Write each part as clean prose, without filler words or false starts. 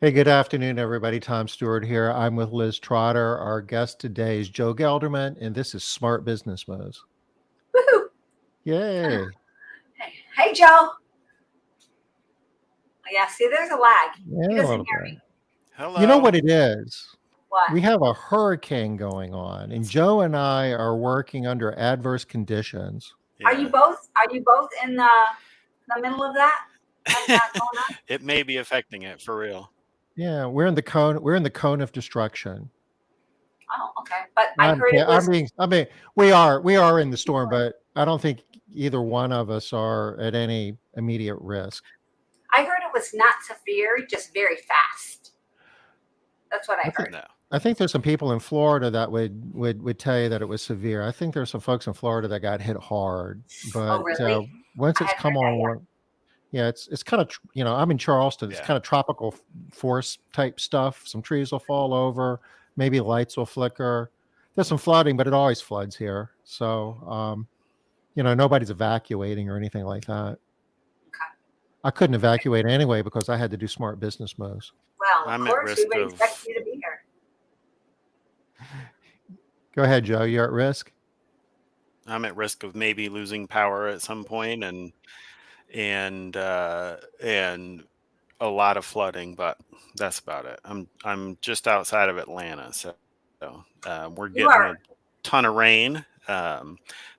Hey, good afternoon, everybody. Tom Stewart here. I'm with Liz Trotter. Our guest today is Joe Gelderman, and this is Smart Business Moves. Woohoo! Yay. Hey, Joe. Yeah, see, there's a lag. He Yeah, a doesn't little hear bit. me. You know Hello. what it is? What? We have a hurricane going on, and Joe and I are working under adverse conditions. Are you Yeah. both? Are you both in the middle of that? Have that going on? It may be affecting it for real. Yeah, we're in the cone. We're in the cone of destruction. Oh, okay. But I heard it was. We are in the storm, but I don't think either one of us are at any immediate risk. I heard it was not severe, just very fast. That's what I I think heard. No. I think there's some people in Florida that would tell you that it was severe. I think there's some folks in Florida that got hit hard, Oh, but really? once I it's hadn't heard come that yet. on, yeah, it's kind of I'm in Charleston. It's Yeah. kind of tropical force type stuff. Some trees will fall over, maybe lights will flicker. There's some flooding, but it always floods here, so nobody's evacuating or anything like that. Okay. I couldn't evacuate anyway because I had to do smart business moves. Well, of I'm at course, we risk would expect of you to be here. Go ahead, Joe. You're at risk. maybe losing power at some point and a lot of flooding, but that's about it. I'm just outside of Atlanta, so we're You getting a are. ton of rain.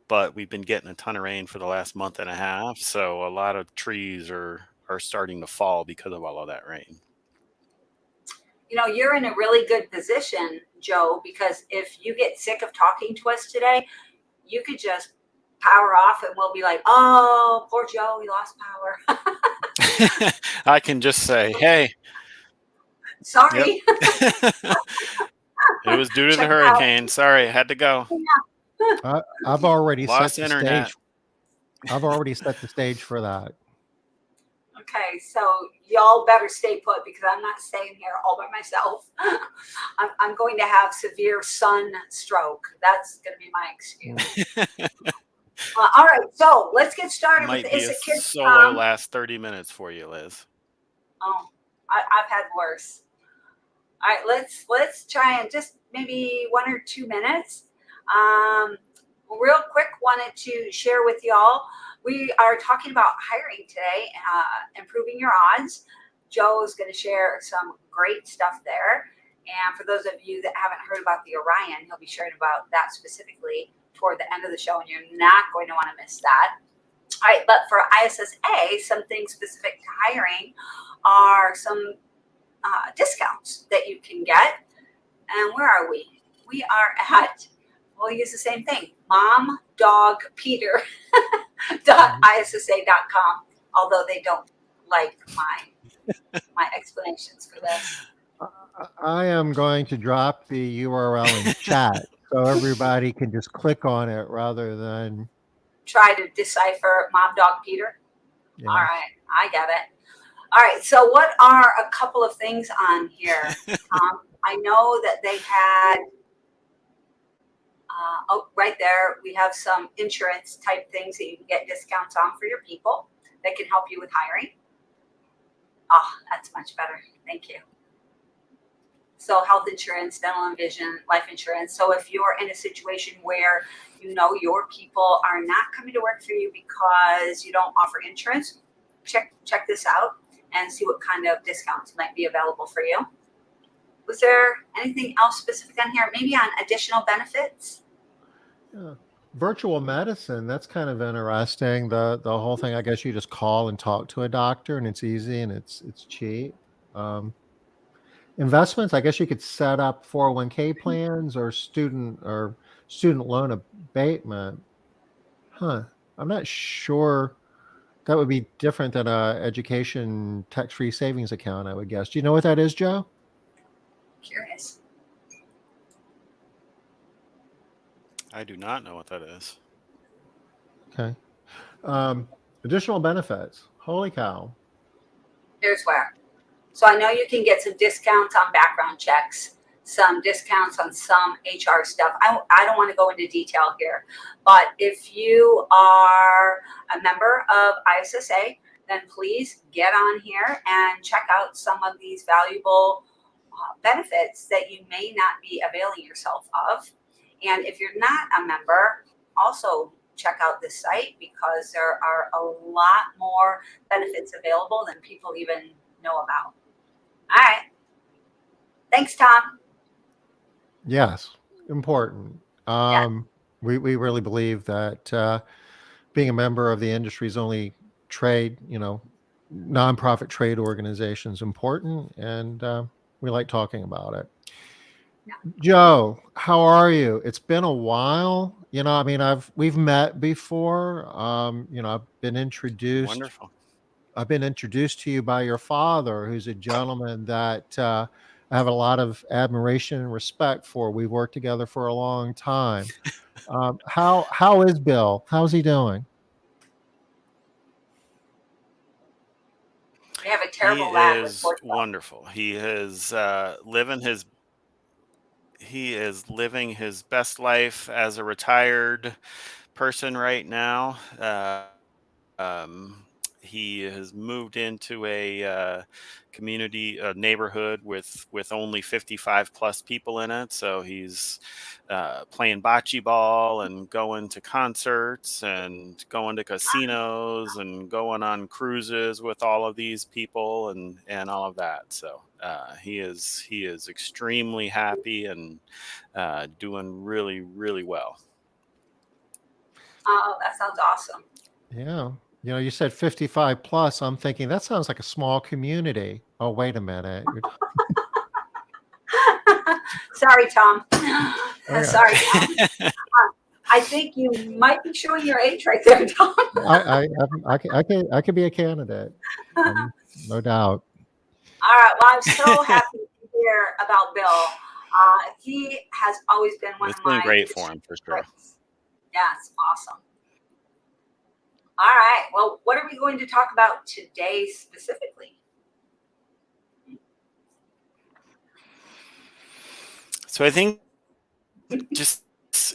But we've been getting a ton of rain for the last month and a half, so a lot of trees are starting to fall because of all of that rain. You're in a really good position, Joe, because if you get sick of talking to us today, you could just power off and we'll be like, oh, poor Joe, he lost power. I can just say, hey, yep. Sorry. It was due to the Check out. hurricane. Sorry, I had to go. I've already set Lost the internet. stage. I've already set the stage for that. Okay, so y'all better stay put because I'm not staying here all by myself. I'm going to have severe sun stroke. That's going to be my excuse. All right, so let's get started with Might be Is a It Kids solo last 30 minutes for you, Liz. Oh, I've had worse. All right, let's try and just maybe 1 or 2 minutes. Um, Real quick, wanted to share with y'all. We are talking about hiring today, improving your odds. Joe is going to share some great stuff there. And for those of you that haven't heard about the Orion, he'll be sharing about that specifically toward the end of the show, and you're not going to want to miss that. All right, but for ISSA, some things specific to hiring are some discounts that you can get. And where are we? We are at, we'll use the same thing, momdogpeter.issa.com, although they don't like my explanations for this. I am going to drop the URL in chat so everybody can just click on it rather than. Try to decipher Mom Dog Peter. Yeah. All right, I get it. All right, so what are a couple of things on here? I know that they had, right there, we have some insurance type things that you can get discounts on for your people that can help you with hiring. Oh, that's much better. Thank you. So health insurance, dental and vision, life insurance. So if you're in a situation where your people are not coming to work for you because you don't offer insurance, check this out and see what kind of discounts might be available for you. Was there anything else specific on here? Maybe on additional benefits? Yeah. Virtual medicine, that's kind of interesting. The whole thing, I guess you just call and talk to a doctor and it's easy and it's cheap. Investments, I guess you could set up 401k plans or student loan abatement. Huh. I'm not sure. That would be different than a education tax-free savings account, I would guess. Do you know what that is, Joe? Curious. I do not know what that is. Okay. Additional benefits. Holy cow. Here's where. So I know you can get some discounts on background checks, some discounts on some HR stuff. I don't want to go into detail here, but if you are a member of ISSA, then please get on here and check out some of these valuable benefits that you may not be availing yourself of. And if you're not a member, also check out this site because there are a lot more benefits available than people even know about. All right. Thanks, Tom. Yes, important. Yeah. We really believe that being a member of the industry's only trade, nonprofit trade organization is important, and we like talking about it. Joe, how are you? It's been a while. I mean, we've met before. Wonderful. I've been introduced to you by your father, who's a gentleman that I have a lot of admiration and respect for. We've worked together for a long time. How is Bill? How's he doing? We have a He terrible lag with is Portugal. wonderful. He is living his best life as a retired person right now. Um, he has moved into a neighborhood with only 55 plus people in it. So he's playing bocce ball and going to concerts and going to casinos and going on cruises with all of these people and all of that. So he is extremely happy and doing really, really well. Oh, that sounds awesome. Yeah. You said 55 plus. I'm thinking that sounds like a small community. Oh, wait a minute. Sorry, Tom. Okay. Sorry, Tom. I think you might be showing your age right there, Tom. I could be a candidate. No doubt. All right. Well, I'm so happy to hear about Bill. He has always been one It's of been my great for industry him for sure. favorites. Yeah, it's awesome. All right. Well, what are we going to talk about today specifically? So I think just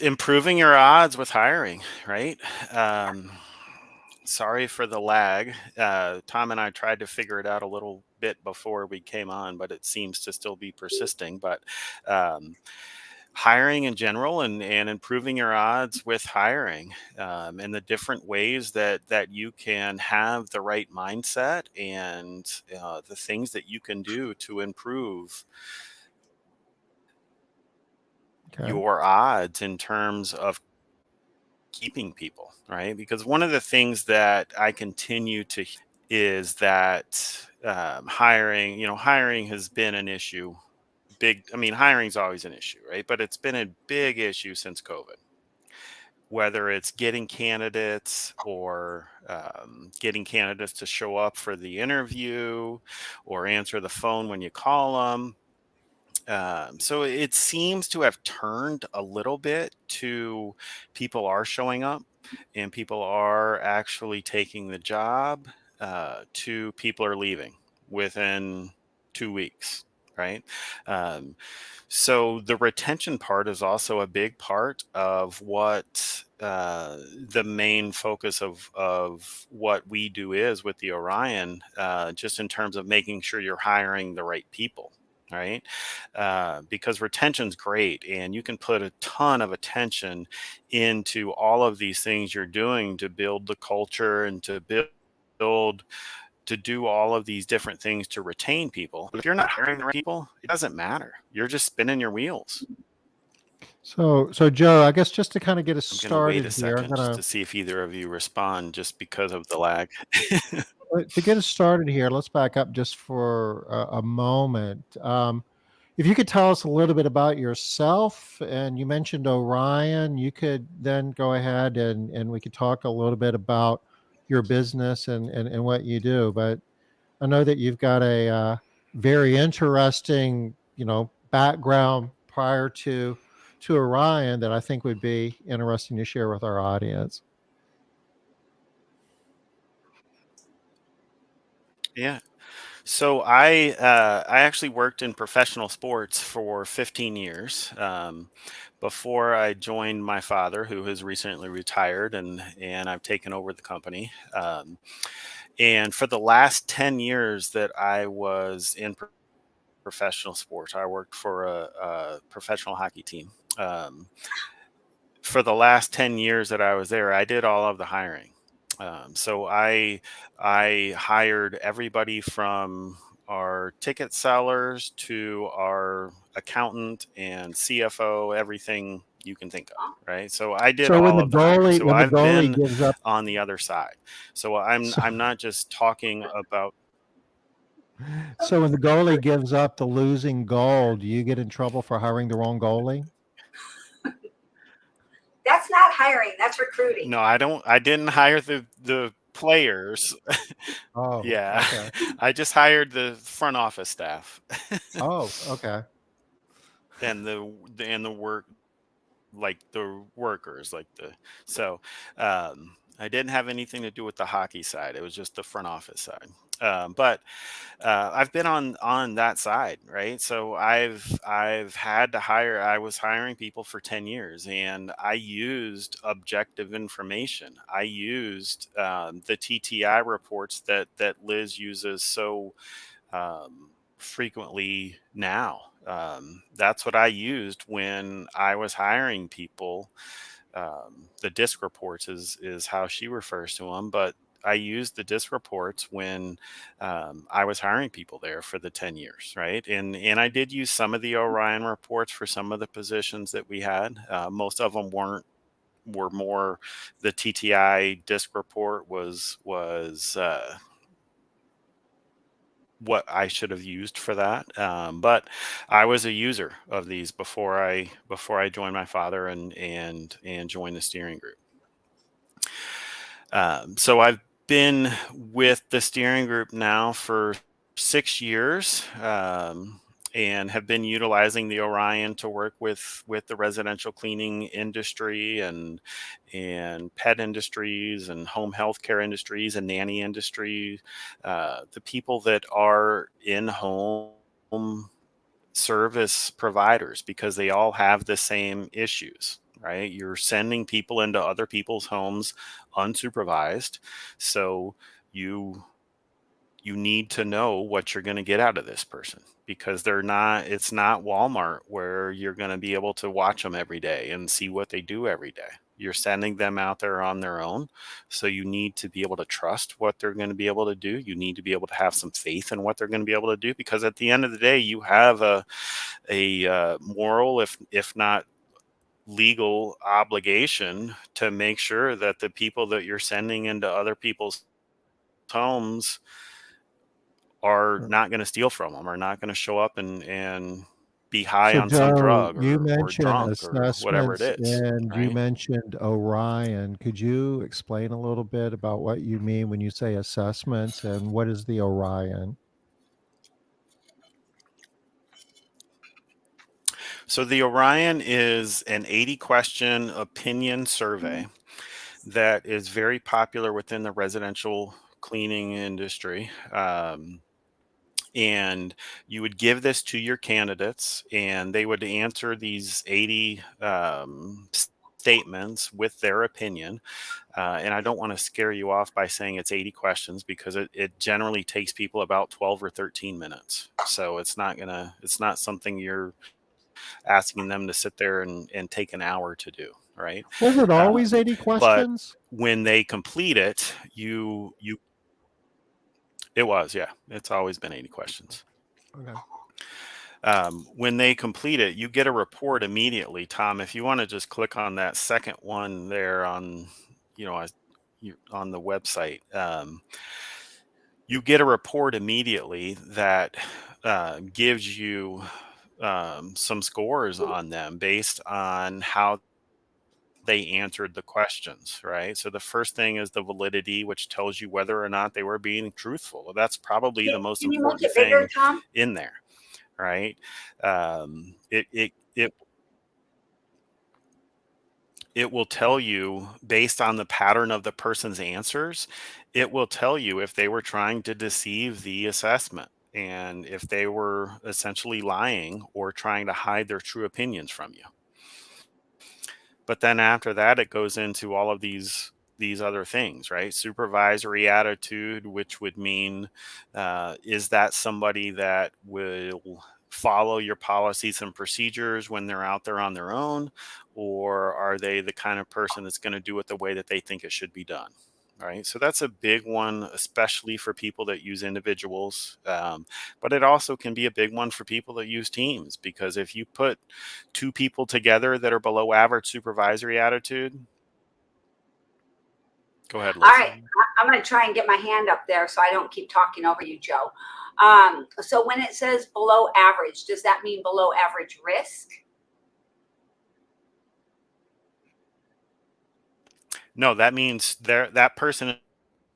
improving your odds with hiring, right? Um, Sorry for the lag. Tom and I tried to figure it out a little bit before we came on, but it seems to still be persisting. But um, hiring in general and improving your odds with hiring and the different ways that you can have the right mindset and the things that you can do to improve Okay. your odds in terms of keeping people, right? Because one of the things that I continue to is that hiring has been an issue. I mean, hiring's always an issue, right? But it's been a big issue since COVID. Whether it's getting candidates or getting candidates to show up for the interview or answer the phone when you call them. So it seems to have turned a little bit to people are showing up and people are actually taking the job to people are leaving within 2 weeks, right? Um, so the retention part is also a big part of what the main focus of what we do is with the Orion, just in terms of making sure you're hiring the right people, right? Because retention's great, and you can put a ton of attention into all of these things you're doing to build the culture and to build to do all of these different things to retain people. But if you're not hiring the right people, it doesn't matter. You're just spinning your wheels. So Joe, I guess just to kind of get us I'm going to wait a started here, I'm second just gonna to see if either of you respond just because of the lag. to get us started here. Let's back up just for a moment. If you could tell us a little bit about yourself, and you mentioned Orion, you could then go ahead and we could talk a little bit about your business and what you do. But I know that you've got a very interesting, background prior to Orion that I think would be interesting to share with our audience. Yeah. So I actually worked in professional sports for 15 years before I joined my father, who has recently retired, and I've taken over the company. And for the last 10 years that I was in professional sports, I worked for a professional hockey team. For the last 10 years that I was there, I did all of the hiring. So I hired everybody from our ticket sellers to our accountant and CFO, everything you can think of, right? So I did So when all the of the hiring. goalie So when the I've goalie been gives up on the other side. So I'm so I'm not just talking about. so when the goalie gives up the losing goal, do you get in trouble for hiring the wrong goalie? That's not hiring, that's recruiting. No, I didn't hire the players. Oh, Yeah. okay. I just hired the front office staff Oh, okay. and the work, like the workers, like the so I didn't have anything to do with the hockey side. It was just the front office side. But I've been on that side, right? So I've had to hire. I was hiring people for 10 years, and I used objective information. I used the TTI reports that Liz uses so frequently now. That's what I used when I was hiring people. The disc reports is how she refers to them, but I used the disc reports when I was hiring people there for the 10 years, right? And I did use some of the Orion reports for some of the positions that we had. Most of them were more the TTI disc report was what I should have used for that. But I was a user of these before I joined my father and joined the steering group. So I've been with the steering group now for 6 years. And have been utilizing the Orion to work with the residential cleaning industry and pet industries and home healthcare industries and nanny industry, the people that are in home service providers, because they all have the same issues, right? You're sending people into other people's homes unsupervised, so you you need to know what you're going to get out of this person, because it's not Walmart where you're going to be able to watch them every day and see what they do every day. You're sending them out there on their own, so you need to be able to trust what they're going to be able to do. You need to be able to have some faith in what they're going to be able to do, because at the end of the day, you have a moral, if not legal obligation, to make sure that the people that you're sending into other people's homes are not going to steal from them, are not going to show up and be high So on some Joe, drug you or mentioned drunk or whatever it assessments is, and you right? mentioned Orion. Could you explain a little bit about what you mean when you say assessments and what is the Orion? So the Orion is an 80 question opinion survey that is very popular within the residential cleaning industry. And you would give this to your candidates, and they would answer these 80 statements with their opinion. And I don't want to scare you off by saying it's 80 questions, because it generally takes people about 12 or 13 minutes. So it's not something you're asking them to sit there and take an hour to do, right? Was it always Um, 80 but questions? when they complete it, it was, yeah, it's always been 80 questions. Okay. When they complete it, you get a report immediately. Tom, if you want to just click on that second one there on, you know, on the website, you get a report immediately that gives you some scores on them based on how they answered the questions, right? So the first thing is the validity, which tells you whether or not they were being truthful. That's probably the most Can you make important it bigger, thing Tom? in there, right? It will tell you, based on the pattern of the person's answers, it will tell you if they were trying to deceive the assessment and if they were essentially lying or trying to hide their true opinions from you. But then after that, it goes into all of these these other things, right? Supervisory attitude, which would mean, is that somebody that will follow your policies and procedures when they're out there on their own, or are they the kind of person that's going to do it the way that they think it should be done? Right. So that's a big one, especially for people that use individuals. But it also can be a big one for people that use teams, because if you put two people together that are below average supervisory attitude, go ahead, All Liz. right, I'm going to try and get my hand up there so I don't keep talking over you, Joe. So when it says below average, does that mean below average risk? No, that means that person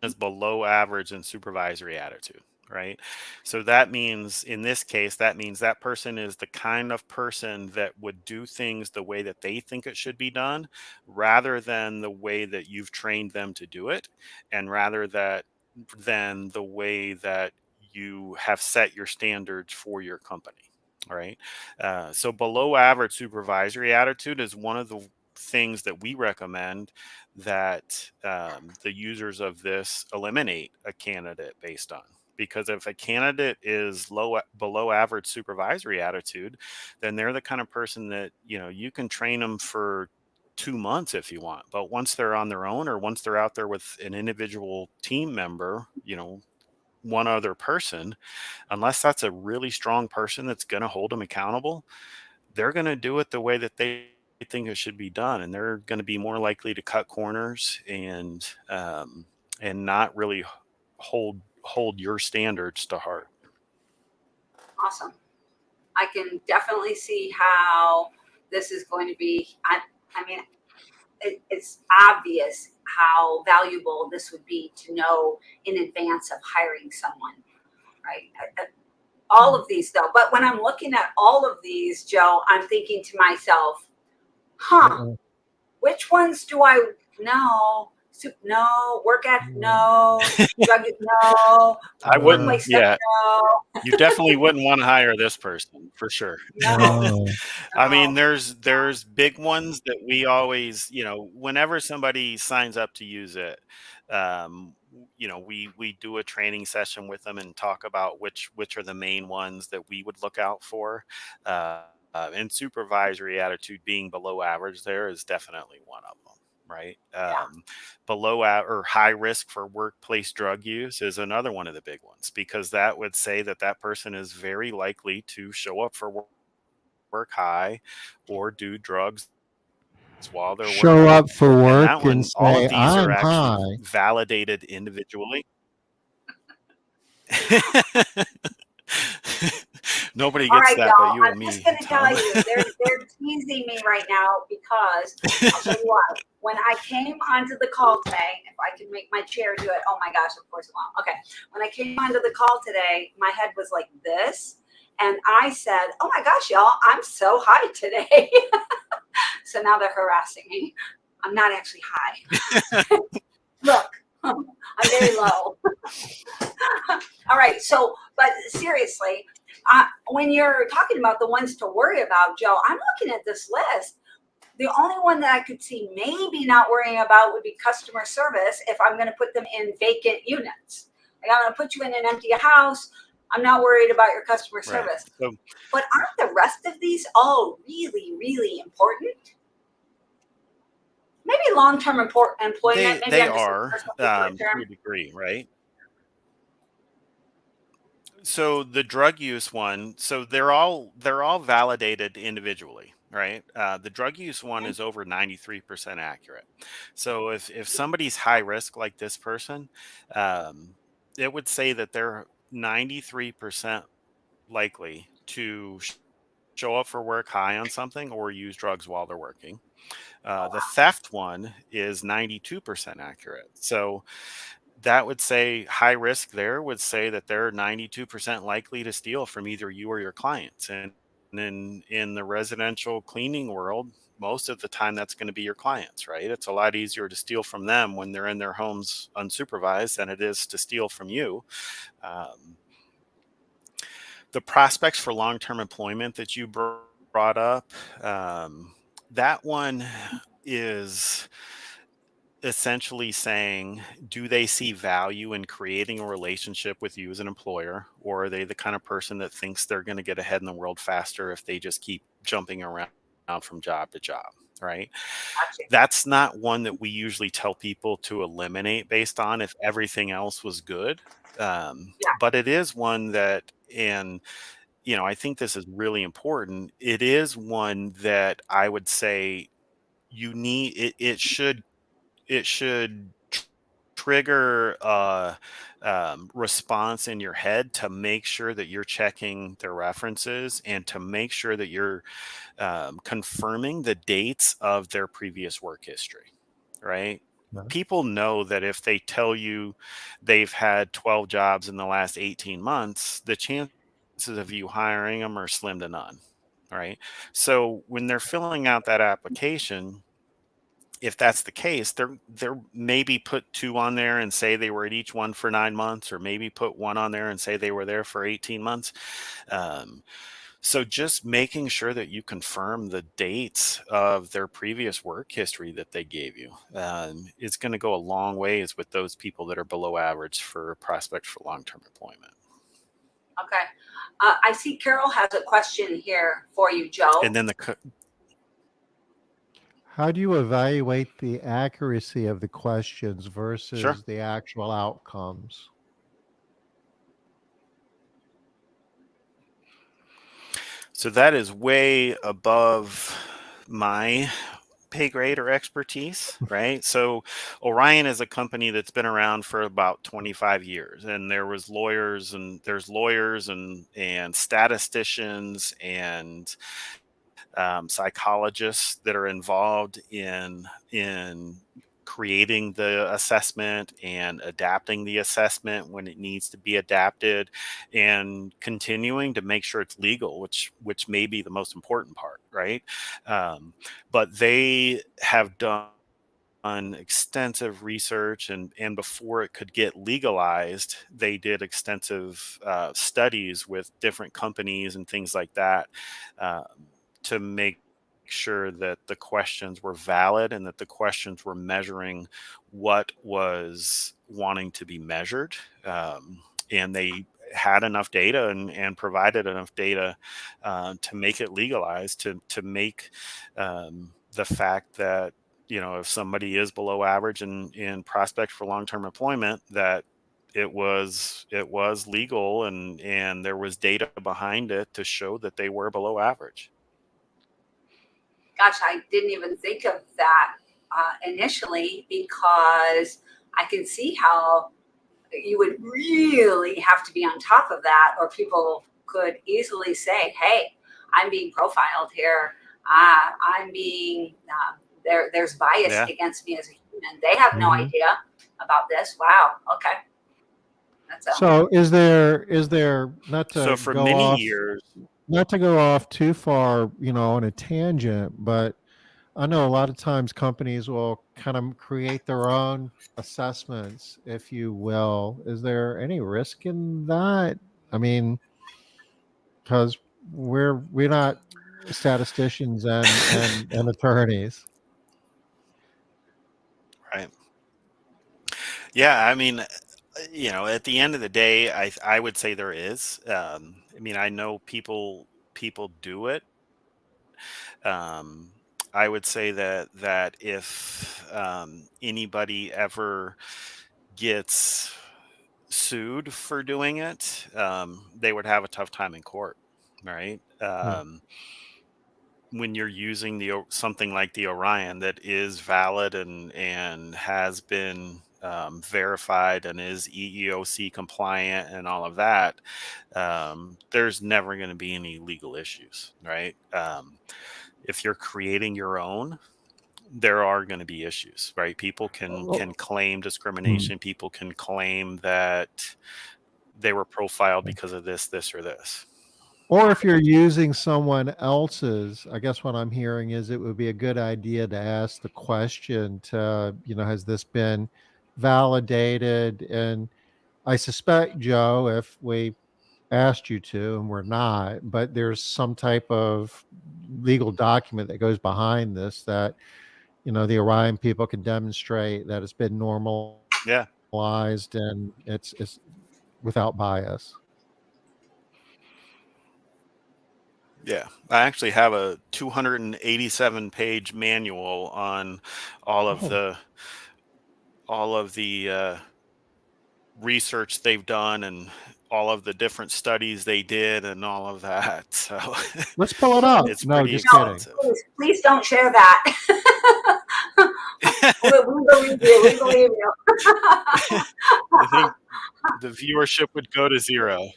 is below average in supervisory attitude, right? So that means, in this case, that means that person is the kind of person that would do things the way that they think it should be done, rather than the way that you've trained them to do it, and rather than the way that you have set your standards for your company. All right. So below average supervisory attitude is one of the things that we recommend that the users of this eliminate a candidate based on. Because if a candidate is below average supervisory attitude, then they're the kind of person that, you can train them for 2 months if you want. But once they're on their own, or once they're out there with an individual team member, one other person, unless that's a really strong person that's going to hold them accountable, they're going to do it the way that they think it should be done, and they're going to be more likely to cut corners and not really hold your standards to heart. Awesome. I can definitely see how this is going to be. I mean, it's obvious how valuable this would be to know in advance of hiring someone, right? All of these, though. But when I'm looking at all of these, Joe, I'm thinking to myself, which ones do I know? Soup, no. Work at no. Drug, no. I wouldn't. Workplace Yeah, no. you definitely wouldn't want to hire this person for sure. No. I mean, No. there's big ones that we always, whenever somebody signs up to use it, we do a training session with them and talk about which are the main ones that we would look out for. And supervisory attitude being below average there is definitely one of them, right? Yeah. Or high risk for workplace drug use is another one of the big ones, because that would say that person is very likely to show up for work high or do drugs while they're Show working. up for And that work and one, all say, of these are "I'm actually high." validated individually. Nobody All gets right, that but y'all. you I'm and just me, going to tell Tom. you, they're teasing me right now, because I'll tell you what. When I came onto the call today, if I can make my chair do it, oh my gosh, of course it won't. Okay, when I came onto the call today, my head was like this, and I said, "Oh my gosh, y'all, I'm so high today." So now they're harassing me. I'm not actually high. Look, I'm very low. All right. So, but seriously, when you're talking about the ones to worry about, Joe, I'm looking at this list. The only one that I could see maybe not worrying about would be customer service, if I'm going to put them in vacant units. Like, I'm going to put you in an empty house. I'm not worried about your customer Right. service. So But aren't the rest of these all really, really important? Maybe long-term employment. Maybe they I'm just looking are for something short to a term. degree, right? So the drug use one, so they're all validated individually, right? The drug use one is over 93% accurate. So if somebody's high risk like this person, um, it would say that they're 93% likely to show up for work high on something or use drugs while they're working. Oh The wow. theft one is 92% accurate. So that would say high risk there would say that they're 92% likely to steal from either you or your clients. And in the residential cleaning world, most of the time that's going to be your clients, right? It's a lot easier to steal from them when they're in their homes unsupervised than it is to steal from you. Um, the prospects for long-term employment that you brought up, that one is essentially saying, do they see value in creating a relationship with you as an employer, or are they the kind of person that thinks they're going to get ahead in the world faster if they just keep jumping around from job to job, right? Gotcha. That's not one that we usually tell people to eliminate based on if everything else was good. Yeah. But it is one that, and I think this is really important. It is one that I would say you need. It should trigger a response in your head to make sure that you're checking their references and to make sure that you're confirming the dates of their previous work history, right? Yeah. People know that if they tell you they've had 12 jobs in the last 18 months, the chances of you hiring them are slim to none, right? So when they're filling out that application, if that's the case, they're maybe put 2 on there and say they were at each one for 9 months, or maybe put 1 on there and say they were there for 18 months. Um, so just making sure that you confirm the dates of their previous work history that they gave you is going to go a long ways with those people that are below average for prospects for long-term employment. Okay. I see Carol has a question here for you, Joe. And then How do you evaluate the accuracy of the questions versus sure. the actual outcomes? So that is way above my pay grade or expertise, right? So Orion is a company that's been around for about 25 years, and there's lawyers and statisticians and psychologists that are involved in creating the assessment and adapting the assessment when it needs to be adapted, and continuing to make sure it's legal, which may be the most important part, right? But they have done extensive research, and before it could get legalized, they did extensive studies with different companies and things like that, um, to make sure that the questions were valid and that the questions were measuring what was wanting to be measured. And they had enough data and provided enough data to make it legalized, to make the fact that if somebody is below average in prospect for long-term employment, that it was legal, and there was data behind it to show that they were below average. Gosh, I didn't even think of that initially, because I can see how you would really have to be on top of that, or people could easily say, "Hey, I'm being profiled here. I'm being there's bias Yeah. against me as a human. They have no Mhm. idea about this." Wow. Okay, that's a So is there not So to for go many off years, too far, on a tangent, but I know a lot of times companies will kind of create their own assessments, if you will. Is there any risk in that? I mean, because we're not statisticians and attorneys. right? Yeah, I mean, at the end of the day, I would say there is. I mean, I know people do it. Um, I would say that if anybody ever gets sued for doing it, they would have a tough time in court, right? Yeah. When you're using something like the Orion that is valid and has been verified and is EEOC compliant and all of that, there's never going to be any legal issues, right? If you're creating your own, there are going to be issues, right? People can Oh, claim mm. discrimination. People can claim that they were profiled because of this or this. Or if you're using someone else's, I guess what I'm hearing is it would be a good idea to ask the question to, has this been validated? And I suspect, Joe, if we asked you to, and we're not, but there's some type of legal document that goes behind this that the Orion people can demonstrate that it's been Yeah. normalized and it's without bias. Yeah. I actually have a 287-page manual on all of Oh, the all of the research they've done and all of the different studies they did and all of that. So let's pull it up. it's No, pretty just No, kidding. extensive. please don't share that. We believe you. We believe you. I think the viewership would go to zero.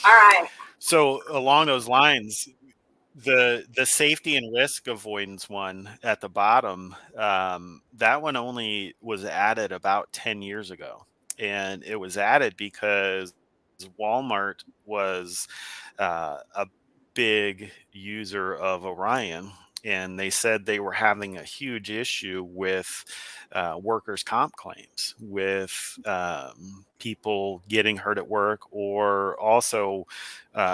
All right. So along those lines, the safety and risk avoidance one at the bottom, that one only was added about 10 years ago, and it was added because Walmart was a big user of Orion, and they said they were having a huge issue with workers' comp claims, with people getting hurt at work, or also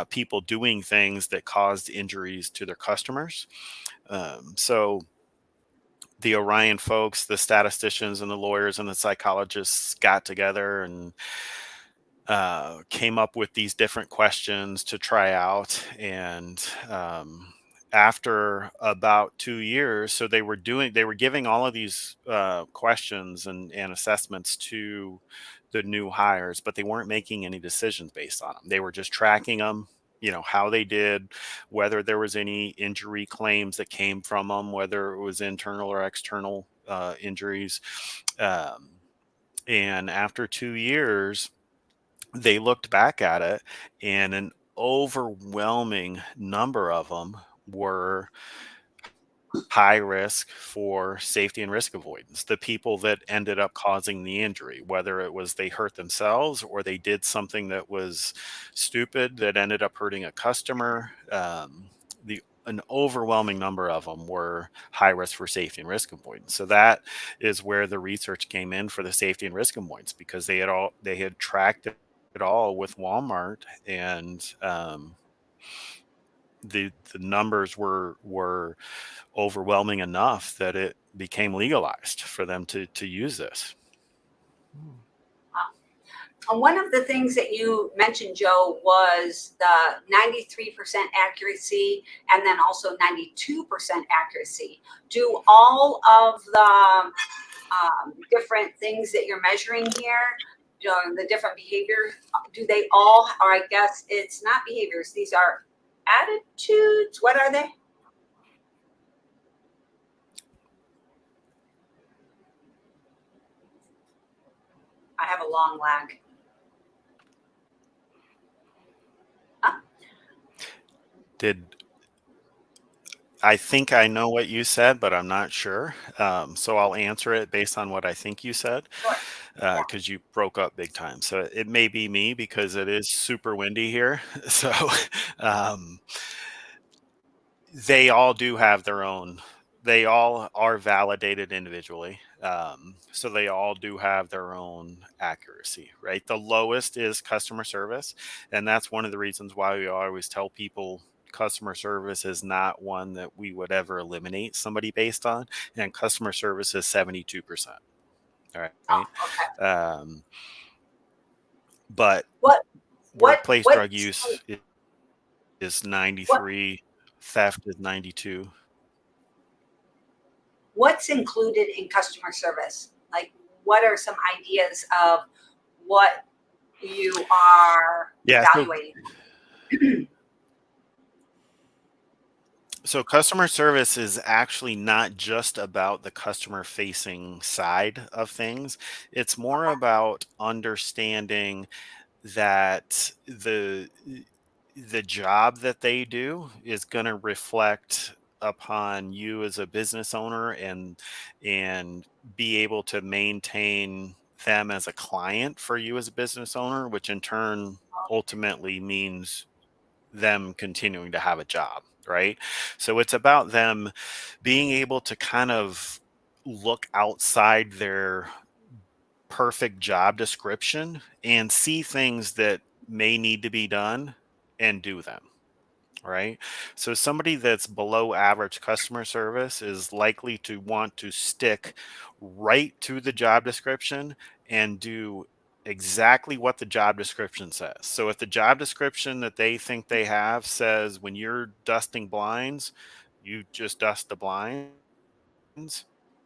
people doing things that caused injuries to their customers. So the Orion folks, the statisticians and the lawyers and the psychologists got together and came up with these different questions to try out. And after about 2 years, so they were giving all of these questions and assessments to the new hires, but they weren't making any decisions based on them. They were just tracking them, how they did, whether there was any injury claims that came from them, whether it was internal or external injuries. Um, and after 2 years, they looked back at it, and an overwhelming number of them were high risk for safety and risk avoidance. The people that ended up causing the injury, whether it was they hurt themselves or they did something that was stupid that ended up hurting a customer, an overwhelming number of them were high risk for safety and risk avoidance. So that is where the research came in for the safety and risk avoidance, because they had tracked it all with Walmart, and the numbers were overwhelming enough that it became legalized for them to use this. And one of the things that you mentioned, Joe, was the 93% accuracy and then also 92% accuracy. Do all of the different things that you're measuring here, the different behaviors, do they all, or I guess it's not behaviors, these are attitudes? What are they? I have a long lag. I think I know what you said, but I'm not sure. So I'll answer it based on what I think you said, Sure. Yeah. because you broke up big time. So it may be me because it is super windy here. So um, they all do have their own. They all are validated individually. So they all do have their own accuracy, right? The lowest is customer service. And that's one of the reasons why we always tell people customer service is not one that we would ever eliminate somebody based on. And customer service is 72%. All Oh, right. okay. But What workplace what drug use is what 93, theft is 92. what's included in customer service? Like, what are some ideas of what you are Yeah. evaluating? So customer service is actually not just about the customer facing side of things. It's more about understanding that the job that they do is going to reflect upon you as a business owner, and be able to maintain them as a client for you as a business owner, which in turn ultimately means them continuing to have a job, right? So it's about them being able to kind of look outside their perfect job description and see things that may need to be done and do them, right? So somebody that's below average customer service is likely to want to stick right to the job description and do exactly what the job description says. So if the job description that they think they have says when you're dusting blinds, you just dust the blinds,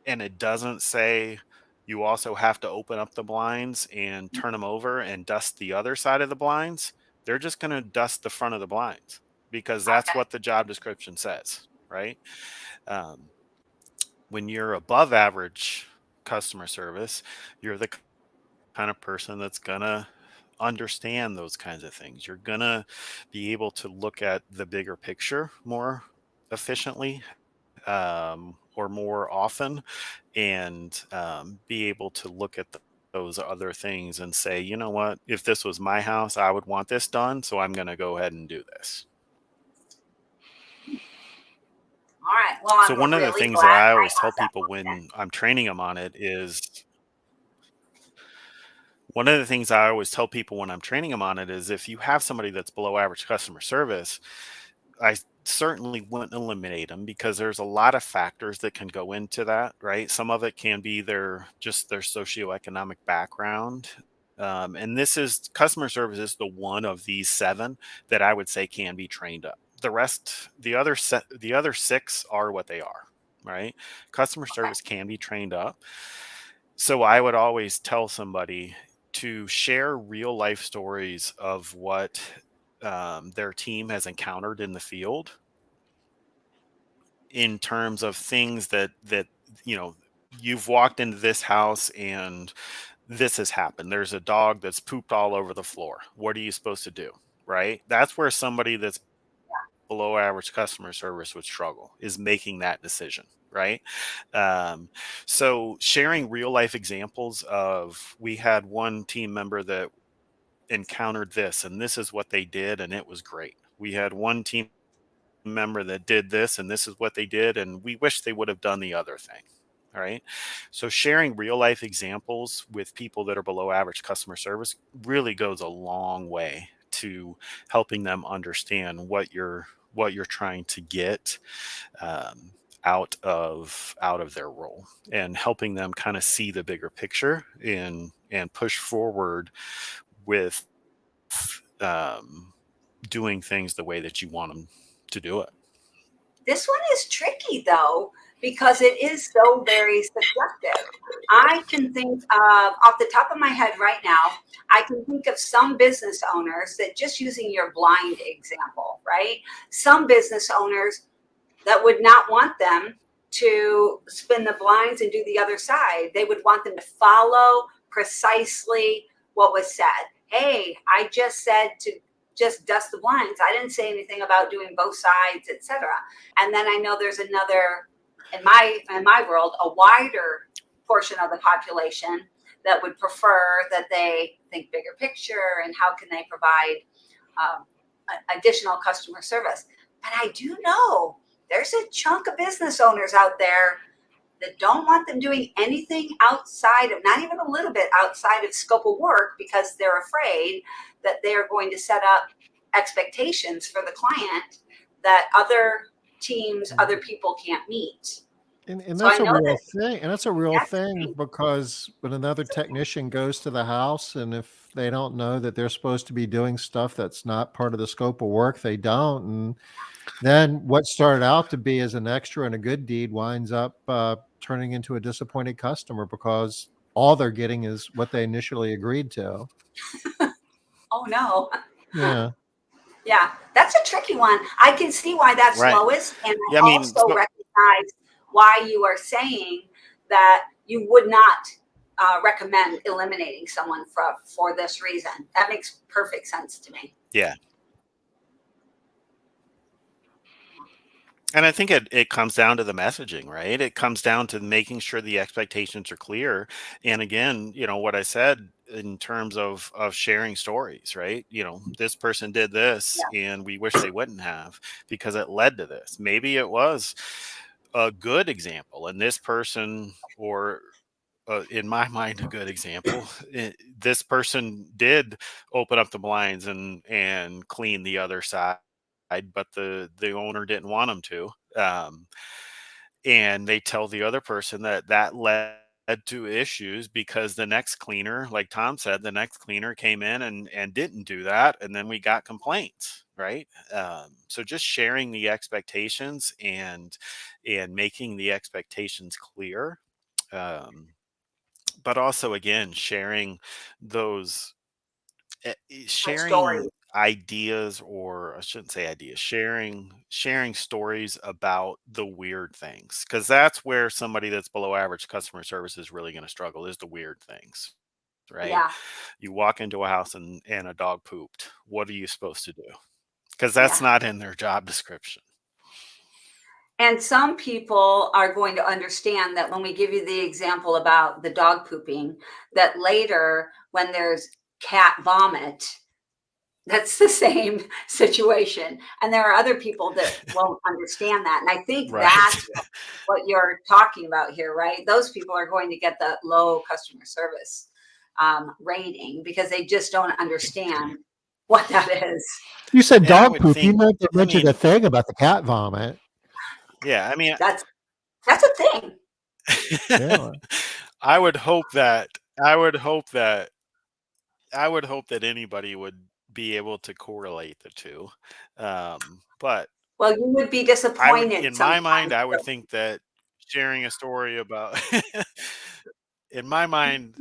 and it doesn't say you also have to open up the blinds and turn them over and dust the other side of the blinds, they're just going to dust the front of the blinds because that's Okay. what the job description says, right? Um, when you're above average customer service, you're the kind of person that's going to understand those kinds of things. You're going to be able to look at the bigger picture more efficiently, or more often, and be able to look at those other things and say, you know what, if this was my house, I would want this done. So I'm going to go ahead and do this. All right. Well, So I'm one of the really things that glad I I always tell asked that people question. when I'm training them on it is one of the things I always tell people when I'm training them on it is if you have somebody that's below average customer service, I certainly wouldn't eliminate them because there's a lot of factors that can go into that, right? Some of it can be their socioeconomic background. And this is customer service is the one of these seven that I would say can be trained up. The rest, the other six are what they are, right? Customer Okay. service can be trained up. So I would always tell somebody to share real life stories of what their team has encountered in the field in terms of things that you know you've walked into this house and this has happened. There's a dog that's pooped all over the floor. What are you supposed to do? Right? That's where somebody that's below average customer service would struggle is making that decision. Right. Um, so sharing real life examples of we had one team member that encountered this and this is what they did and it was great. We had one team member that did this and this is what they did and we wish they would have done the other thing. All right. So sharing real life examples with people that are below average customer service really goes a long way to helping them understand what you're trying to get um, out of their role and helping them kind of see the bigger picture and push forward with um, doing things the way that you want them to do it. This one is tricky though, because it is so very subjective. I can think of, off the top of my head right now, I can think of some business owners that, just using your blind example, right? Some business owners that would not want them to spin the blinds and do the other side. They would want them to follow precisely what was said. Hey, I just said to just dust the blinds. I didn't say anything about doing both sides, etc. And then I know there's another, in my world, a wider portion of the population that would prefer that they think bigger picture and how can they provide um, additional customer service. But I do know there's a chunk of business owners out there that don't want them doing anything outside of, not even a little bit outside of scope of work, because they're afraid that they're going to set up expectations for the client that other teams, other people can't meet. And So I that's a know real that thing, and that's a real that's thing because when another technician goes to the house and if they don't know that they're supposed to be doing stuff that's not part of the scope of work, they don't, and then what started out to be as an extra and a good deed winds up, turning into a disappointed customer because all they're getting is what they initially agreed to. oh no. Yeah. Yeah, that's a tricky one. I can see why that's Right. lowest, and Yeah. I I mean, also recognize why you are saying that you would not recommend eliminating someone for this reason. That makes perfect sense to me. yeah. And I think it comes down to the messaging, right? It comes down to making sure the expectations are clear. And again, what I said in terms of sharing stories, right? This person did this Yeah, and we wish they wouldn't have because it led to this. Maybe it was a good example and this person or in my mind, a good example. This person did open up the blinds and clean the other side but the owner didn't want them to. Um, and they tell the other person that that led to issues because the next cleaner, like Tom said, the next cleaner came in and didn't do that, and then we got complaints, right? So just sharing the expectations and making the expectations clear, um, but also again sharing those Good story. sharing ideas, or I shouldn't say ideas, sharing stories about the weird things, because that's where somebody that's below average customer service is really going to struggle, is the weird things, right? Yeah, You walk into a house and a dog pooped. What are you supposed to do? Because that's yeah. not in their job description. And some people are going to understand that when we give you the example about the dog pooping, that later when there's cat vomit, that's the same situation. And there are other people that won't understand that. And I think Right. that's what you're talking about here, right? Those people are going to get the low customer service rating because they just don't understand what that is. You said And I dog would poop. You think, never I mentioned a mean, thing about the cat vomit. yeah, I mean, That's a thing. Yeah. I would hope that I would hope that I would hope that anybody would be able to correlate the two. But Well, you would be I would, disappointed in my mind, sometimes. I would think that sharing a story about, in my mind,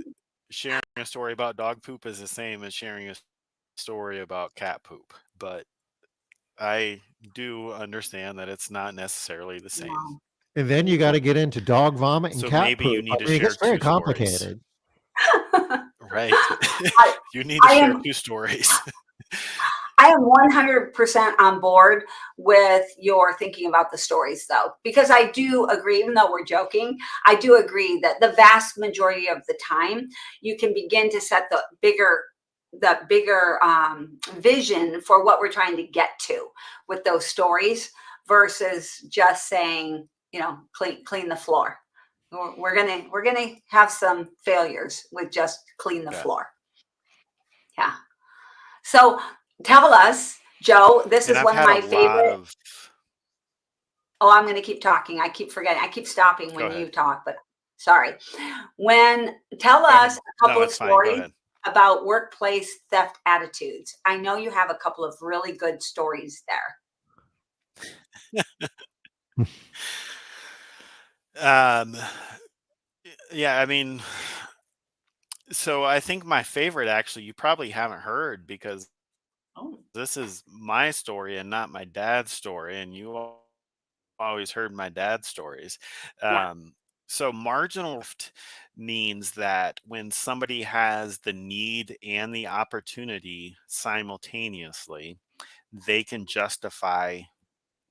sharing a story about dog poop is the same as sharing a story about cat poop. But I do understand that it's not necessarily the same. No. And then you got to get into dog vomit and So cat maybe you poop. I need to mean, it share gets very two stories, complicated. right? I, You need to I share am two stories. I am 100% on board with your thinking about the stories, though, because I do agree, even though we're joking, I do agree that the vast majority of the time you can begin to set the bigger vision for what we're trying to get to with those stories versus just saying, clean the floor. We're gonna have some failures with just clean the Yeah. floor. Yeah. So tell us, Joe, this And is I've one of had a my lot favorite. of, Oh, I'm going to keep talking. I keep forgetting. I keep stopping go when ahead. you talk, but sorry. Tell Go us ahead. a No, couple of it's fine. Go stories ahead. about workplace theft attitudes. I know you have a couple of really good stories there. Um, yeah, I mean, so I think my favorite, actually, you probably haven't heard, because Oh, this is my story and not my dad's story, and you always heard my dad's stories. yeah. Um, so marginal risk means that when somebody has the need and the opportunity simultaneously, they can justify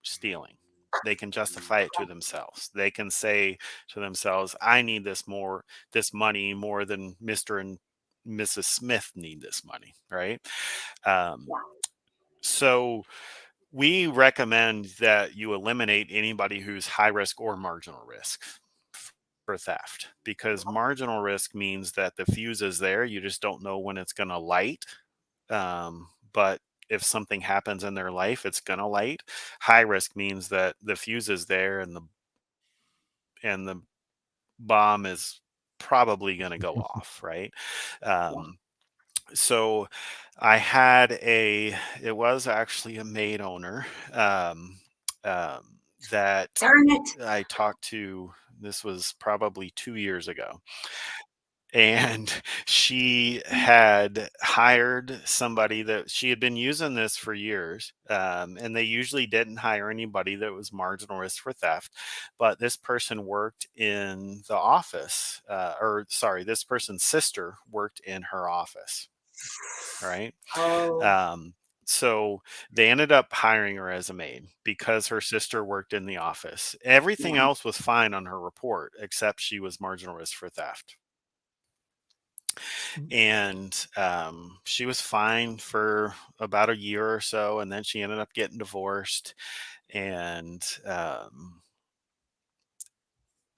stealing. They can justify it to themselves. They can say to themselves, I need this money more than Mr. and Mrs. Smith need this money, right? Um, Yeah. so we recommend that you eliminate anybody who's high risk or marginal risk for theft, because marginal risk means that the fuse is there. You just don't know when it's going to light. But if something happens in their life, it's going to light. High risk means that the fuse is there, and the bomb is probably going to go off, right? Yeah. Um, so I had it was actually a maid owner, um, um, that Darn it. I talked to. This was probably 2 years ago. And she had hired somebody that she had been using this for years. And they usually didn't hire anybody that was marginal risk for theft. But this person worked in the office, or sorry, this person's sister worked in her office. Right. Oh, Um, so they ended up hiring her as a maid because her sister worked in the office. Everything yeah. else was fine on her report, except she was marginal risk for theft. And she was fine for about a year or so, and then she ended up getting divorced. And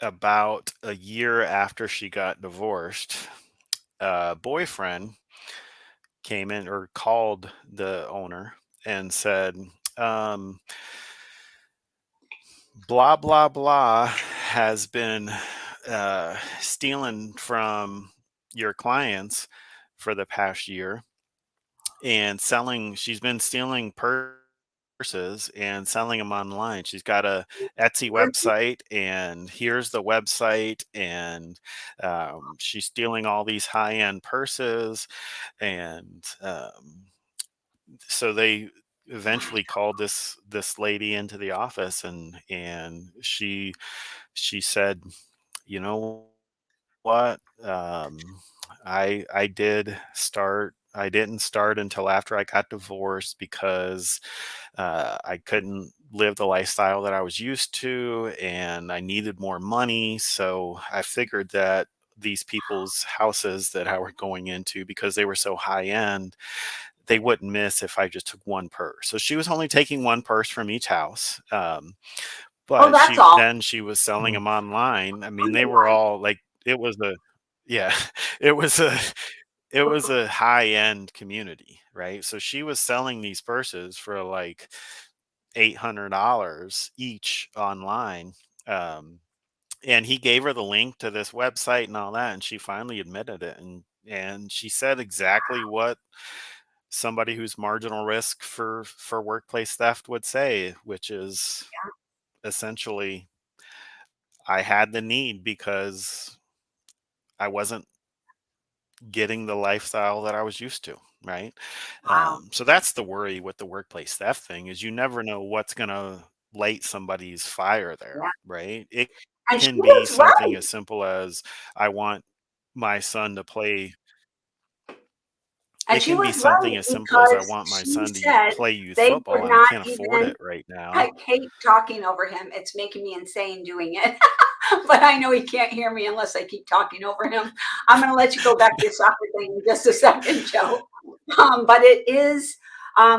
about a year after she got divorced, a boyfriend came in or called the owner and said, um, blah blah blah has been stealing from your clients for the past year and selling. She's been stealing purses and selling them online. She's got a Etsy website, and here's the website, and she's stealing all these high-end purses. And so they eventually called this lady into the office, and she said, you know what, I didn't start until after I got divorced because I couldn't live the lifestyle that I was used to, and I needed more money. So I figured that these people's houses that I were going into, because they were so high end, they wouldn't miss if I just took one purse. So she was only taking one purse from each house. Oh, But that's all. she was selling Hmm. them online. I mean, they were Online. all like, it was a, yeah, it was a, it was a high end community, right? So she was selling these purses for like $800 each online. Um, and he gave her the link to this website and all that, and she finally admitted it. And she said exactly what somebody who's marginal risk for workplace theft would say, which is essentially, I had the need because I wasn't getting the lifestyle that I was used to, right? Wow. So that's the worry with the workplace theft thing, is you never know what's gonna light somebody's fire there, Yeah. right? It And she can be was something right. as simple as, I want my son to play. And It she can be was something right as simple as, I because want my she son to said play youth they were football and I not can't afford even, it right now. I hate talking over him. It's making me insane doing it. But I know he can't hear me unless I keep talking over him. I'm going to let you go back to your soccer thing in just a second, Joe. But it is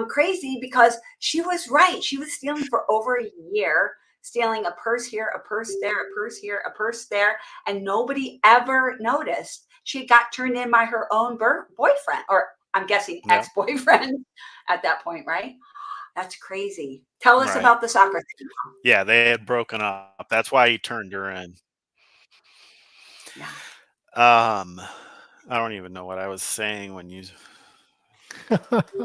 crazy because she was right. She was stealing for over a year, stealing a purse here, a purse there, a purse here, a purse there, and nobody ever noticed. She got turned in by her own boyfriend, or I'm guessing Yeah, ex-boyfriend at that point, right? That's crazy. Tell us right. about the soccer thing. Yeah, they had broken up. That's why he turned her in. Yeah. Um, I don't even know what I was saying when you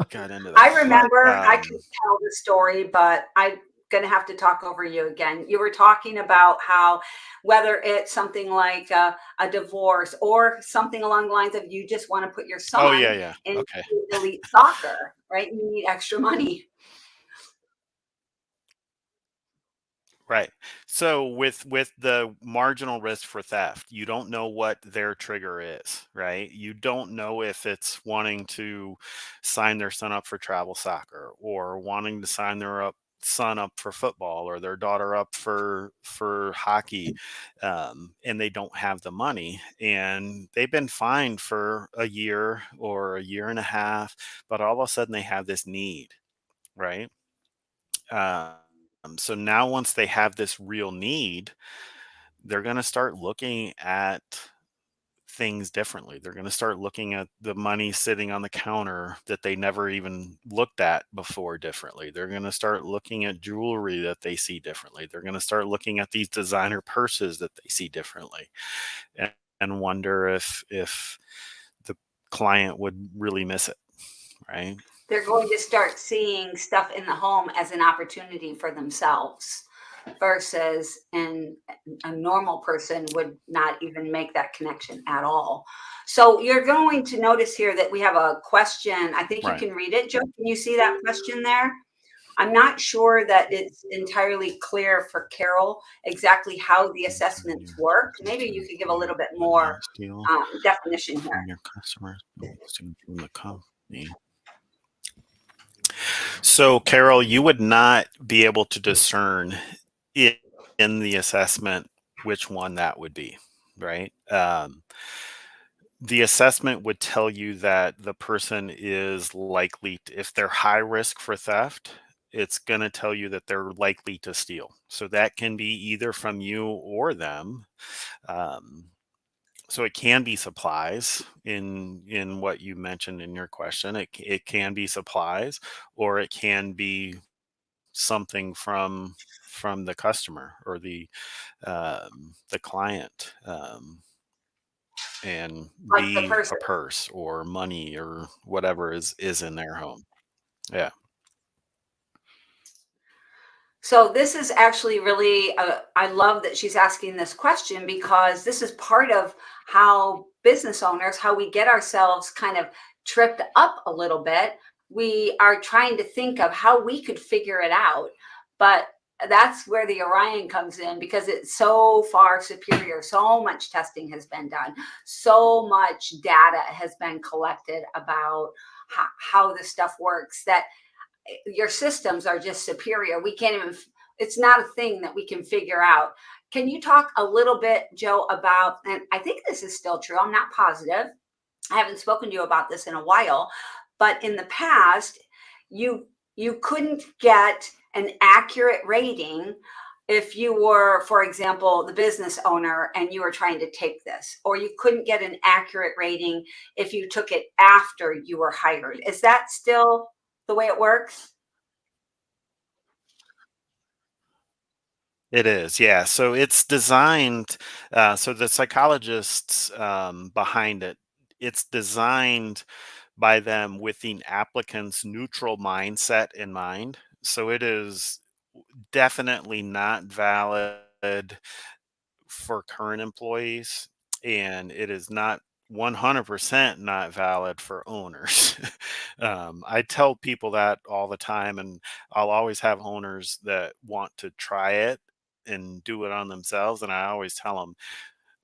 got into I that, but remember I could tell the story, but I'm going to have to talk over you again. You were talking about how whether it's something like a divorce or something along the lines of you just want to put your oh yeah, son yeah, in okay. elite soccer, right? You need extra money. Right. So with the marginal risk for theft, you don't know what their trigger is, right? You don't know if it's wanting to sign their son up for travel soccer, or wanting to sign their son up for football, or their daughter up for hockey, and they don't have the money, and they've been fined for a year or a year and a half, but all of a sudden they have this need, right? So now, once they have this real need, they're going to start looking at things differently. They're going to start looking at the money sitting on the counter that they never even looked at before differently. They're going to start looking at jewelry that they see differently. They're going to start looking at these designer purses that they see differently, and wonder if the client would really miss it, right? They're going to start seeing stuff in the home as an opportunity for themselves versus a normal person would not even make that connection at all. So you're going to notice here that we have a question. I think you Right. can read it, Joe. Can you see that question there? I'm not sure that it's entirely clear for Carol exactly how the Return assessments your work. Maybe you system. could give a You little bit would more not steal definition here. from your customers, but steal from the company. So, Carol, you would not be able to discern in, in the assessment which one that would be, right? The assessment would tell you that the person is likely, if they're high risk for theft, it's going to tell you that they're likely to steal. So that can be either from you or them. Um, so it can be supplies in what you mentioned in your question. It can be supplies, or it can be something from the customer or the client, and like the be a person. purse or money or whatever is in their home. Yeah. So this is actually really, I love that she's asking this question because this is part of how business owners, how we get ourselves kind of tripped up a little bit. We are trying to think of how we could figure it out, but that's where the Orion comes in because it's so far superior. So much testing has been done. So much data has been collected about how this stuff works that your systems are just superior. We can't even, it's not a thing that we can figure out. Can you talk a little bit, Joe, about, and I think this is still true, I'm not positive. I haven't spoken to you about this in a while, but in the past, you couldn't get an accurate rating if you were, for example, the business owner and you were trying to take this, or you couldn't get an accurate rating if you took it after you were hired. Is that still the way it works? It is, yeah. So it's designed, so the psychologists behind it, it's designed by them with the applicant's neutral mindset in mind. So it is definitely not valid for current employees, and it is not 100% not valid for owners. I tell people that all the time, and I'll always have owners that want to try it and do it on themselves. And I always tell them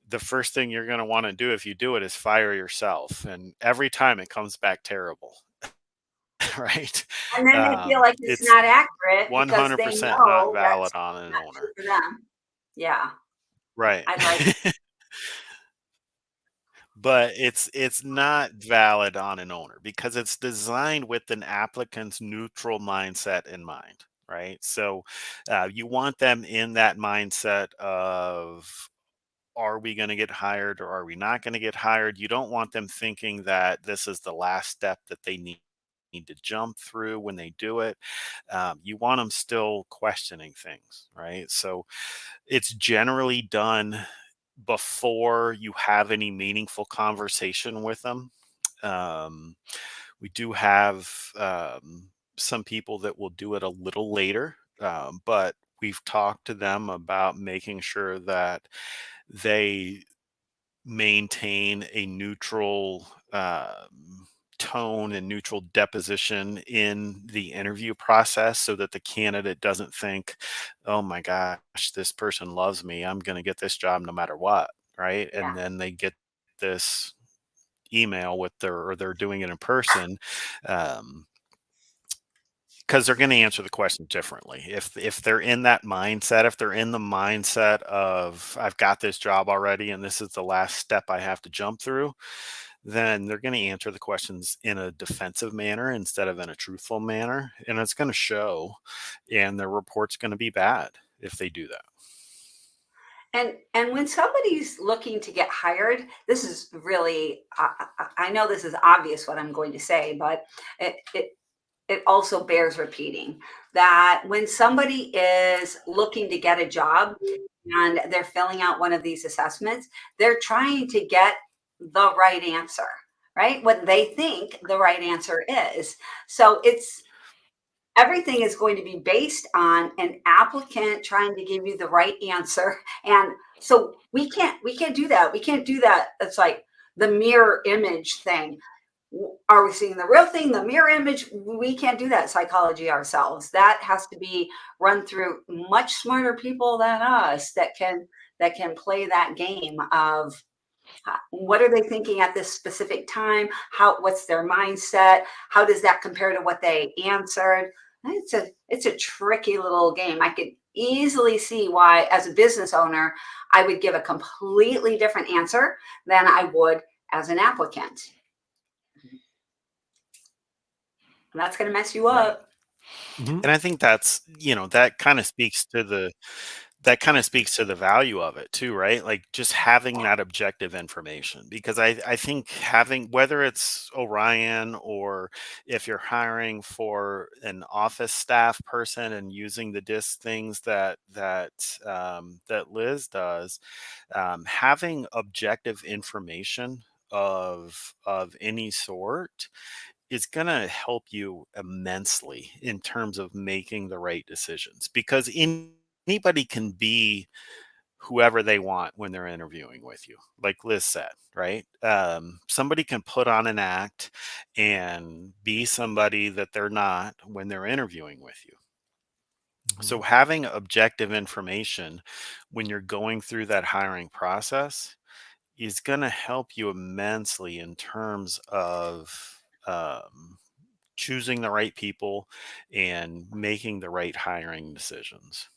the first thing you're going to want to do if you do it is fire yourself. And every time it comes back terrible, right? And then they feel like it's It's not accurate because they 100% not know valid that's on an not true owner. for them. Yeah, Right. I like. But it's not valid on an owner because it's designed with an applicant's neutral mindset in mind, right? So you want them in that mindset of, are we going to get hired or are we not going to get hired? You don't want them thinking that this is the last step that they need to jump through when they do it. You want them still questioning things, right? So it's generally done before you have any meaningful conversation with them. Um, we do have some people that will do it a little later, but we've talked to them about making sure that they maintain a neutral tone and neutral deposition in the interview process so that the candidate doesn't think, oh my gosh, this person loves me, I'm going to get this job no matter what, right? Yeah. And then they get this email with their, or they're doing it in person, um, because they're going to answer the question differently. If they're in that mindset, if they're in the mindset of, I've got this job already and this is the last step I have to jump through, then they're going to answer the questions in a defensive manner instead of in a truthful manner, and it's going to show, and their report's going to be bad if they do that. And when somebody's looking to get hired, this is really, I know this is obvious what I'm going to say, but it, it it also bears repeating that when somebody is looking to get a job and they're filling out one of these assessments, they're trying to get the right answer, right? What they think the right answer is. So it's everything is going to be based on an applicant trying to give you the right answer. And so we can't do that. We can't do that. It's like the mirror image thing. Are we seeing the real thing, the mirror image? We can't do that psychology ourselves. That has to be run through much smarter people than us that can play that game of what are they thinking at this specific time, what's their mindset, how does that compare to what they answered. It's a tricky little game. I could easily see why, as a business owner, I would give a completely different answer than I would as an applicant. And that's going to mess you Right. up. Mhm. And I think that's, that kind of speaks to that kind of speaks to the value of it too, right? Like just having that objective information. Because I think having, whether it's Orion or if you're hiring for an office staff person and using the DISC things that Liz does, having objective information of any sort is going to help you immensely in terms of making the right decisions, because anybody can be whoever they want when they're interviewing with you, like Liz said, right? Somebody can put on an act and be somebody that they're not when they're interviewing with you. So having objective information when you're going through that hiring process is going to help you immensely in terms of choosing the right people and making the right hiring decisions.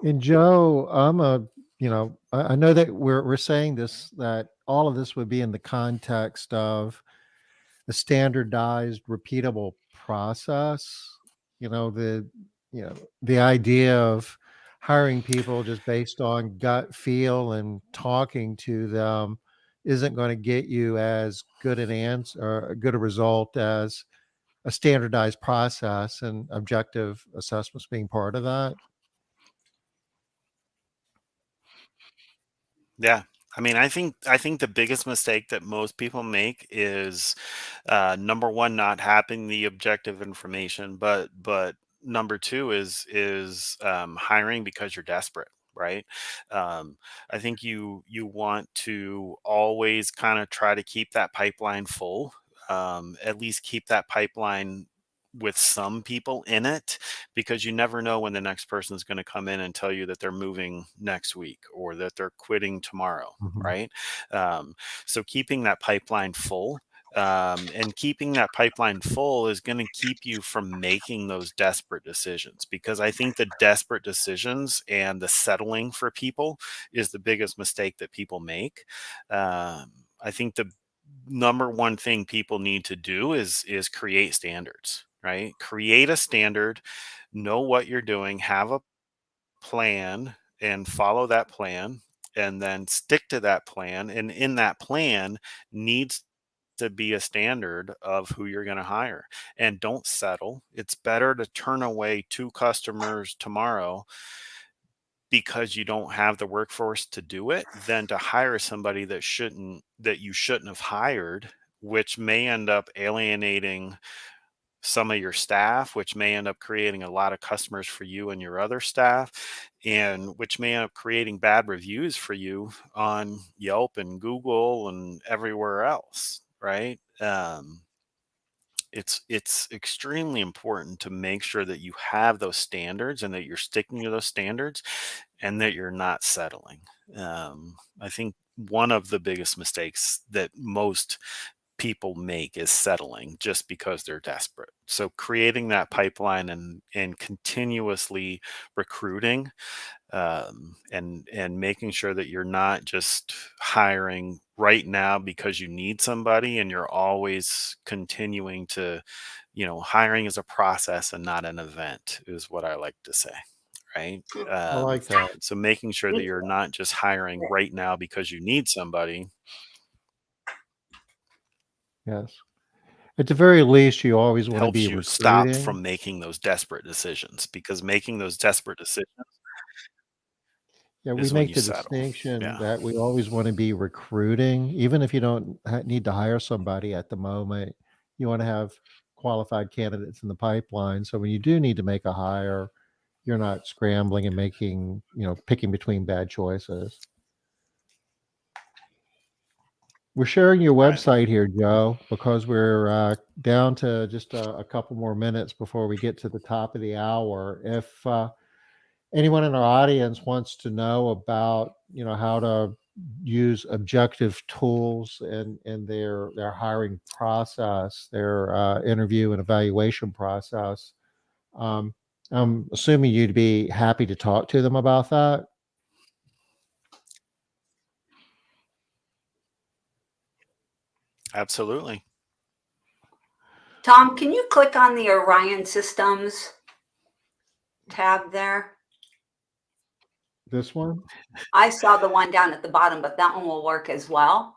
And Joe, I know that we're saying this, that all of this would be in the context of a standardized, repeatable process. You know, the idea of hiring people just based on gut feel and talking to them isn't going to get you as good an answer or good a result as a standardized process, and objective assessments being part of that. Yeah. I mean, I think the biggest mistake that most people make is number one, not having the objective information, but number two is hiring because you're desperate, right? Um, I think you want to always kind of try to keep that pipeline full, at least keep that pipeline with some people in it, because you never know when the next person is going to come in and tell you that they're moving next week or that they're quitting tomorrow, Mhm. right? Um, so keeping that pipeline full, and keeping that pipeline full is going to keep you from making those desperate decisions, because I think the desperate decisions and the settling for people is the biggest mistake that people make. I think the number one thing people need to do is create standards, right? Create a standard, know what you're doing, have a plan and follow that plan, and then stick to that plan, and in that plan needs to be a standard of who you're going to hire. And don't settle. It's better to turn away two customers tomorrow because you don't have the workforce to do it than to hire somebody that you shouldn't have hired, which may end up alienating some of your staff, which may end up creating a lot of customers for you and your other staff, and which may end up creating bad reviews for you on Yelp and Google and everywhere else, right? It's extremely important to make sure that you have those standards and that you're sticking to those standards and that you're not settling. I think one of the biggest mistakes that most people make is settling just because they're desperate. So creating that pipeline and continuously recruiting, and making sure that you're not just hiring right now because you need somebody, and you're always continuing to, hiring is a process and not an event, is what I like to say, right? I like that. So making sure that you're not just hiring right now because you need somebody Yes. At the very least, you always want to be helps you stop recruiting. from making those desperate decisions, because making those desperate decisions Yeah, we is when make you the settle. distinction Yeah. that we always want to be recruiting, even if you don't need to hire somebody at the moment. You want to have qualified candidates in the pipeline. So when you do need to make a hire, you're not scrambling and making, picking between bad choices. We're sharing your Right. website here, Joe, because we're down to just a couple more minutes before we get to the top of the hour. If anyone in our audience wants to know about, how to use objective tools in their hiring process, their interview and evaluation process, um, I'm assuming you'd be happy to talk to them about that. Absolutely. Tom, can you click on the Orion Systems tab there? This one? I saw the one down at the bottom, but that one will work as well.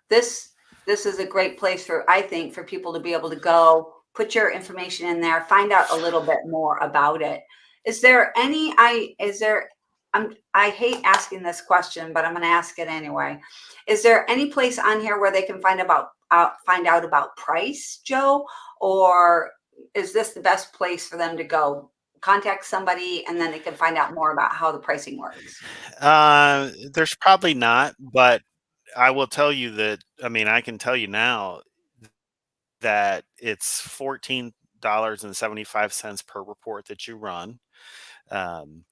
This this is a great place for, I think, for people to be able to go, put your information in there, find out a little bit more about it. Is there any I is there I hate asking this question, but I'm going to ask it anyway. Is there any place on here where they can find out about price, Joe, or is this the best place for them to go? Contact somebody and then they can find out more about how the pricing works. There's probably not, but I will tell you that, I mean, I can tell you now that it's $14.75 per report that you run. Um,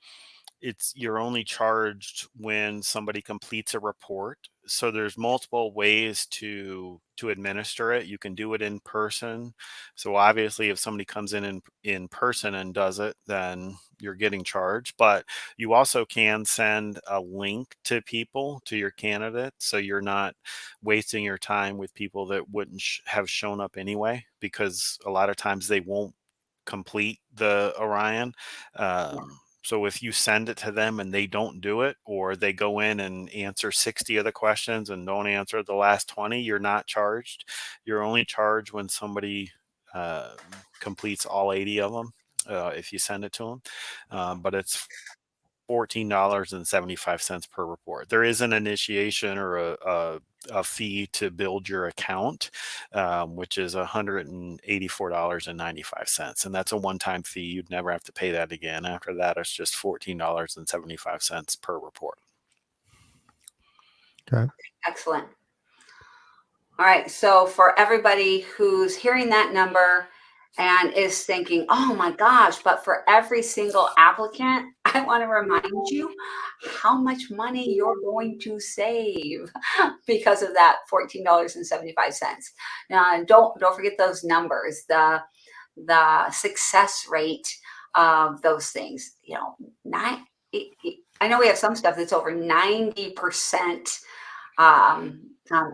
you're only charged when somebody completes a report. So there's multiple ways to administer it. You can do it in person. So obviously, if somebody comes in person and does it, then you're getting charged. But you also can send a link to people, to your candidate, so you're not wasting your time with people that wouldn't have shown up anyway, because a lot of times they won't complete the Orion. Yeah. So if you send it to them and they don't do it, or they go in and answer 60 of the questions and don't answer the last 20, you're not charged. You're only charged when somebody uh, completes all 80 of them, if you send it to them. But it's $14.75 per report. There is an initiation or a fee to build your account, which is $184.95. And that's a one-time fee. You'd never have to pay that again. After that, it's just $14.75 per report. Okay. Excellent. All right. So for everybody who's hearing that number and is thinking, oh my gosh, but for every single applicant, I want to remind you how much money you're going to save because of that $14.75. Now, don't forget those numbers, the success rate of those things. You know, I know we have some stuff that's over 90%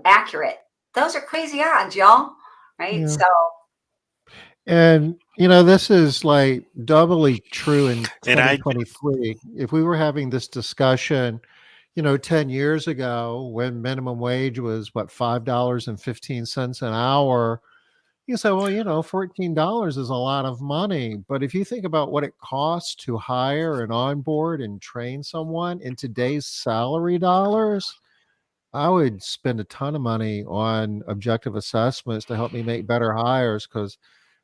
accurate. Those are crazy odds, y'all. Right? Yeah. So And, this is like doubly true in And I 2023. If we were having this discussion, 10 years ago when minimum wage was what, $5.15 an hour, you say, well, $14 is a lot of money. But if you think about what it costs to hire and onboard and train someone in today's salary dollars, I would spend a ton of money on objective assessments to help me make better hires, because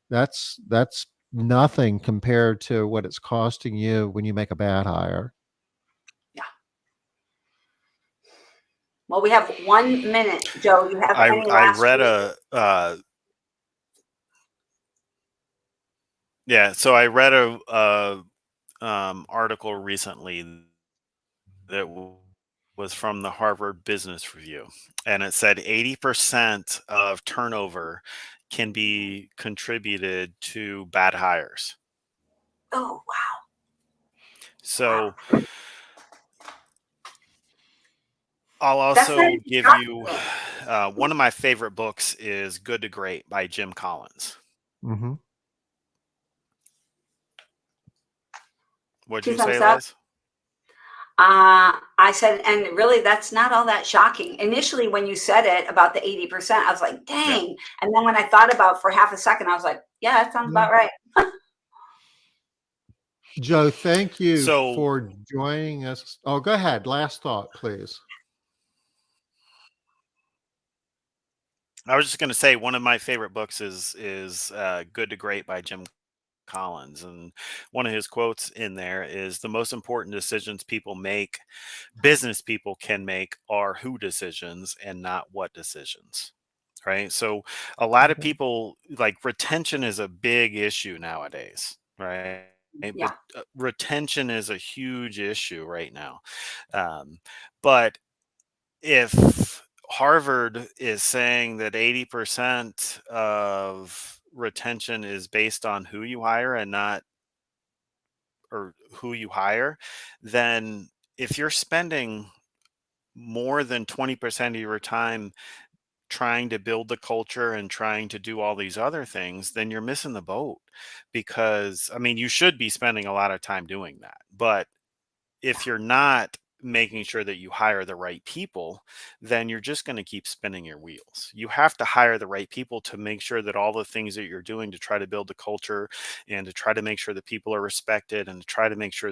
that's nothing compared to what it's costing you when you make a bad hire. yeah. Well, we have 1 minute, Joe. You have any I last read words? so I read a article recently that was from the Harvard Business Review, and it said 80% of turnover can be contributed to bad hires. Oh, wow. So I'll That's not also even give you shocking. one of my favorite books is Good to Great by Jim Collins. Mm-hmm. What'd Two you say, thumbs up. Liz? I said, and really, that's not all that shocking. Initially, when you said it about the 80%, I was like, Yeah. dang. And then when I thought about for half a second, I was like, yeah, that sounds Yeah. about right. Joe, thank you So for joining us. Oh, go ahead. Last thought, please. I was just going to say one of my favorite books is Good to Great by Jim Collins, and one of his quotes in there is the most important decisions business people can make, are who decisions and not what decisions. Right? So a lot of Okay. people, like, retention is a big issue nowadays, right? But Yeah. retention is a huge issue right now. But if Harvard is saying that 80% of retention is based on who you hire and not, or who you hire, then if you're spending more than 20% of your time trying to build the culture and trying to do all these other things, then you're missing the boat. Because, I mean, you should be spending a lot of time doing that, but if you're not making sure that you hire the right people, then you're just going to keep spinning your wheels. You have to hire the right people to make sure that all the things that you're doing to try to build a culture and to try to make sure that people are respected and to try to make sure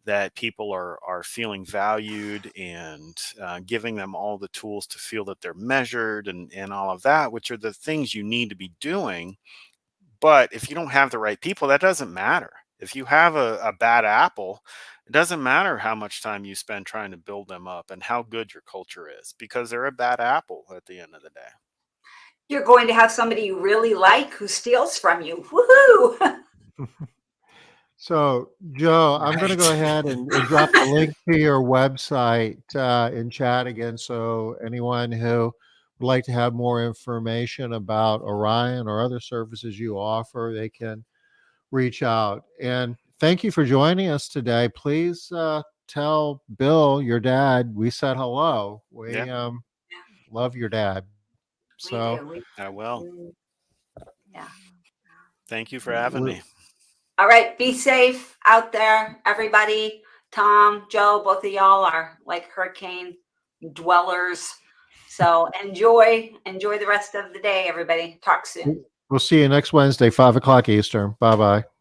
that people are feeling valued and giving them all the tools to feel that they're measured and all of that, which are the things you need to be doing. But if you don't have the right people, that doesn't matter. If you have a bad apple, it doesn't matter how much time you spend trying to build them up and how good your culture is, because they're a bad apple at the end of the day. You're going to have somebody you really like who steals from you. Woohoo! So, Joe, I'm going to go Right. ahead and drop the link to your website in chat again. So, anyone who would like to have more information about Orion or other services you offer, they can reach out. And thank you for joining us today. Please tell Bill, your dad, we said hello. We Yeah, love your dad. We So, do. I will. Yeah. Thank you for having we, me. All right. Be safe out there, everybody. Tom, Joe, both of y'all are like hurricane dwellers. So enjoy the rest of the day, everybody. Talk soon. we'll see you next Wednesday, 5 o'clock Eastern. Bye bye.